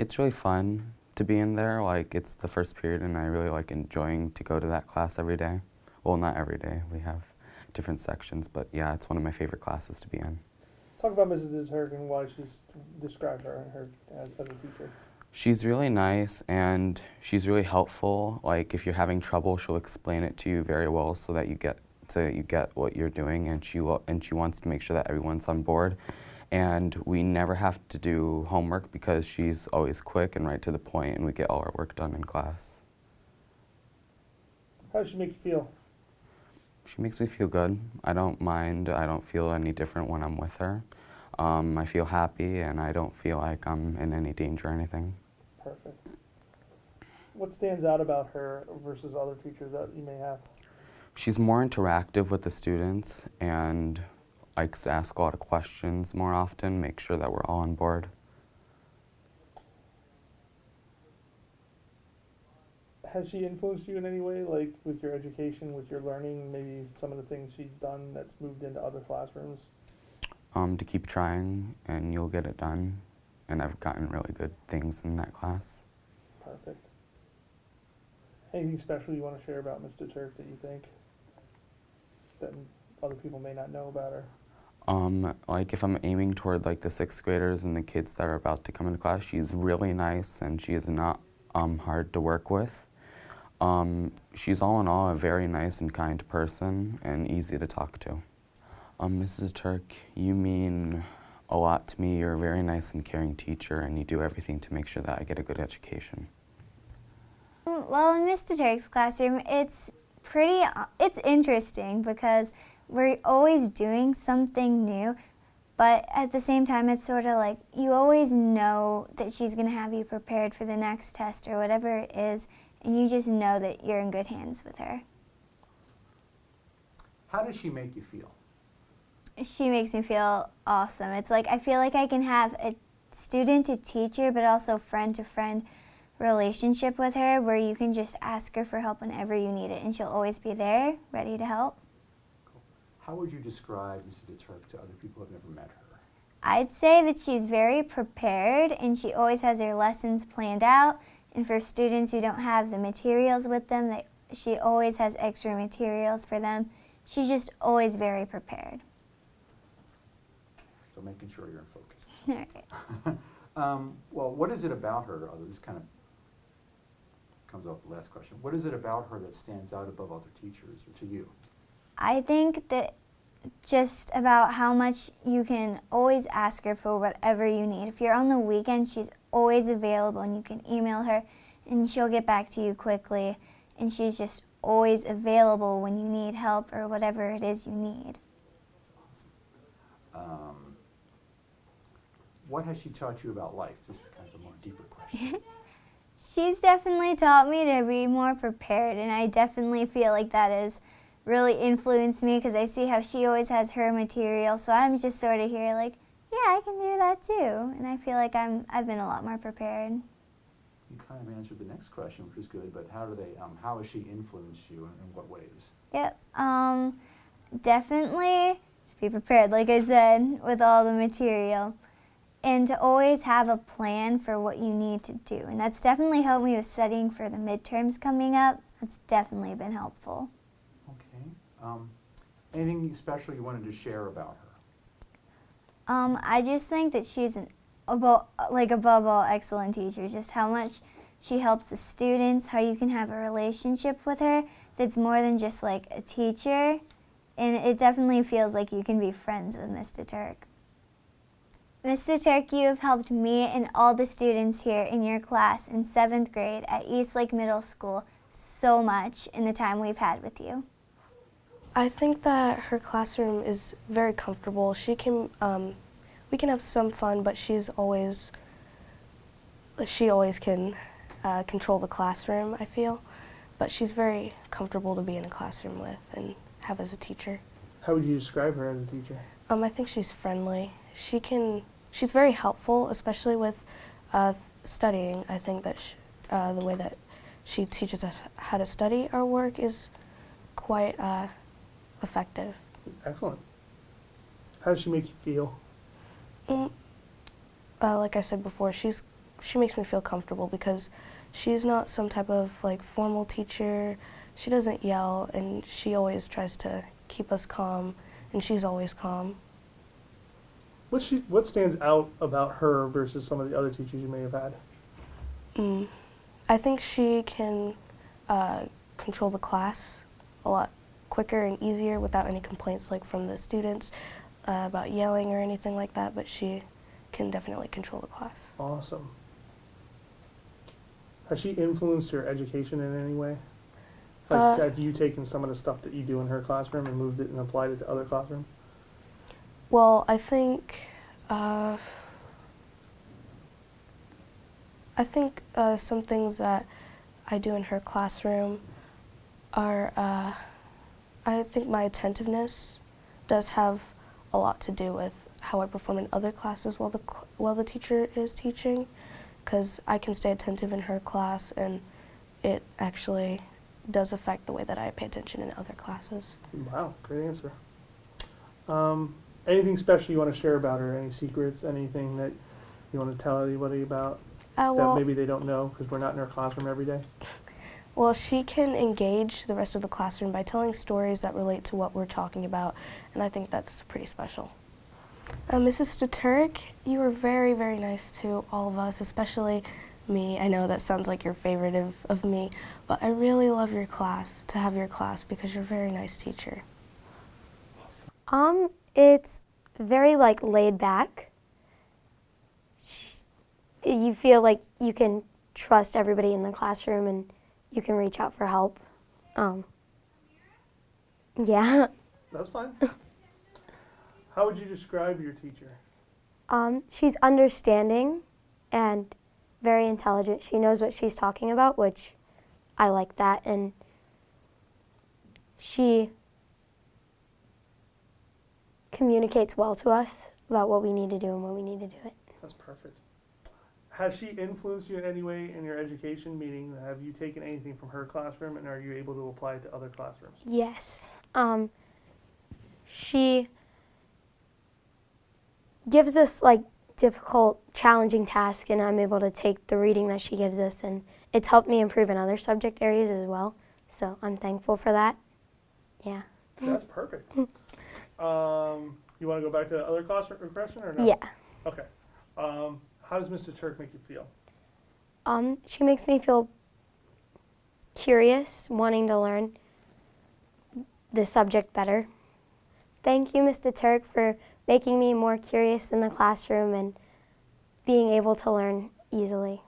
It's really fun to be in there. Like, it's the first period, and I really like enjoying to go to that class every day. Well, not every day. We have different sections, but yeah, it's one of my favorite classes to be in. Talk about Mrs. Deturk and why she's described her as a teacher. She's really nice, and she's really helpful. Like, if you're having trouble, she'll explain it to you very well so that you get what you're doing, and she wants to make sure that everyone's on board. And we never have to do homework because she's always quick and right to the point, and we get all our work done in class. How does she make you feel? She makes me feel good. I don't mind. I don't feel any different when I'm with her. I feel happy, and I don't feel like I'm in any danger or anything. Perfect. What stands out about her versus other teachers that you may have? She's more interactive with the students and likes to ask a lot of questions more often, make sure that we're all on board. Has she influenced you in any way, like with your education, with your learning, maybe some of the things she's done that's moved into other classrooms? To keep trying, and you'll get it done. And I've gotten really good things in that class. Perfect. Anything special you want to share about Ms. Deturk that you think that other people may not know about her? Like if I'm aiming toward like the 6th graders and the kids that are about to come into class, she's really nice and she is not hard to work with. She's all in all a very nice and kind person and easy to talk to. Mrs. Turk, you mean a lot to me. You're a very nice and caring teacher, and you do everything to make sure that I get a good education. Well, in Mr. Turk's classroom, it's interesting because we're always doing something new, but at the same time, it's sort of like you always know that she's going to have you prepared for the next test or whatever it is, and you just know that you're in good hands with her. How does she make you feel? She makes me feel awesome. It's like I feel like I can have a student to teacher, but also friend to friend relationship with her where you can just ask her for help whenever you need it, and she'll always be there, ready to help. Cool. How would you describe Mrs. Deturk to other people who have never met her? I'd say that she's very prepared, and she always has her lessons planned out. And for students who don't have the materials with them, she always has extra materials for them. She's just always very prepared. So making sure you're in focus. All right. Well, what is it about her, this kind of comes off the last question, what is it about her that stands out above other teachers or to you? I think that just about how much you can always ask her for whatever you need. If you're on the weekend, she's always available, and you can email her, and she'll get back to you quickly. And she's just always available when you need help or whatever it is you need. That's awesome. What has she taught you about life? This is kind of a more deeper question. She's definitely taught me to be more prepared, and I definitely feel like that has really influenced me because I see how she always has her material, so I'm just sort of here like, yeah, I can do that too, and I feel like I've been a lot more prepared. You kind of answered the next question, which is good, but how has she influenced you and in what ways? Yep, definitely to be prepared, like I said, with all the material. And to always have a plan for what you need to do. And that's definitely helped me with studying for the midterms coming up. That's definitely been helpful. Okay. Anything special you wanted to share about her? I just think that she's above all excellent teacher. Just how much she helps the students, how you can have a relationship with her that's more than just like a teacher. And it definitely feels like you can be friends with Ms. Deturk. Mr. Turk, you have helped me and all the students here in your class in 7th grade at Eastlake Middle School so much in the time we've had with you. I think that her classroom is very comfortable. We can have some fun, but she always can control the classroom, I feel. But she's very comfortable to be in a classroom with and have as a teacher. How would you describe her as a teacher? I think she's friendly. She's very helpful, especially with studying. I think that the way that she teaches us how to study our work is quite effective. Excellent. How does she make you feel? Like I said before, she's she makes me feel comfortable because she's not some type of like formal teacher. She doesn't yell, and she always tries to keep us calm, and she's always calm. What stands out about her versus some of the other teachers you may have had? I think she can control the class a lot quicker and easier without any complaints like from the students about yelling or anything like that, but she can definitely control the class. Awesome. Has she influenced your education in any way? Like, have you taken some of the stuff that you do in her classroom and moved it and applied it to other classrooms? Well, I think some things that I do in her classroom are, I think my attentiveness does have a lot to do with how I perform in other classes while the teacher is teaching, because I can stay attentive in her class, and it actually does affect the way that I pay attention in other classes. Wow, great answer. Anything special you want to share about her? Any secrets? Anything that you want to tell anybody about that Well, maybe they don't know because we're not in her classroom every day? well, she can engage the rest of the classroom by telling stories that relate to what we're talking about, and I think that's pretty special. Mrs. Deturk, you were very, very nice to all of us, especially me. I know that sounds like your favorite of me, but I really love your class, to have your class, because you're a very nice teacher. It's very like laid back. You feel like you can trust everybody in the classroom and you can reach out for help. Yeah. That's fine. How would you describe your teacher? She's understanding and very intelligent. She knows what she's talking about, which I like that. And she communicates well to us about what we need to do and when we need to do it. That's perfect. Has she influenced you in any way in your education? Meaning, have you taken anything from her classroom and are you able to apply it to other classrooms? Yes. She gives us like difficult, challenging tasks, and I'm able to take the reading that she gives us, and it's helped me improve in other subject areas as well. So I'm thankful for that. Yeah. That's perfect. You want to go back to the other classroom question or no? Yeah. Okay. How does Mr. Turk make you feel? She makes me feel curious, wanting to learn the subject better. Thank you, Mr. Turk, for making me more curious in the classroom and being able to learn easily.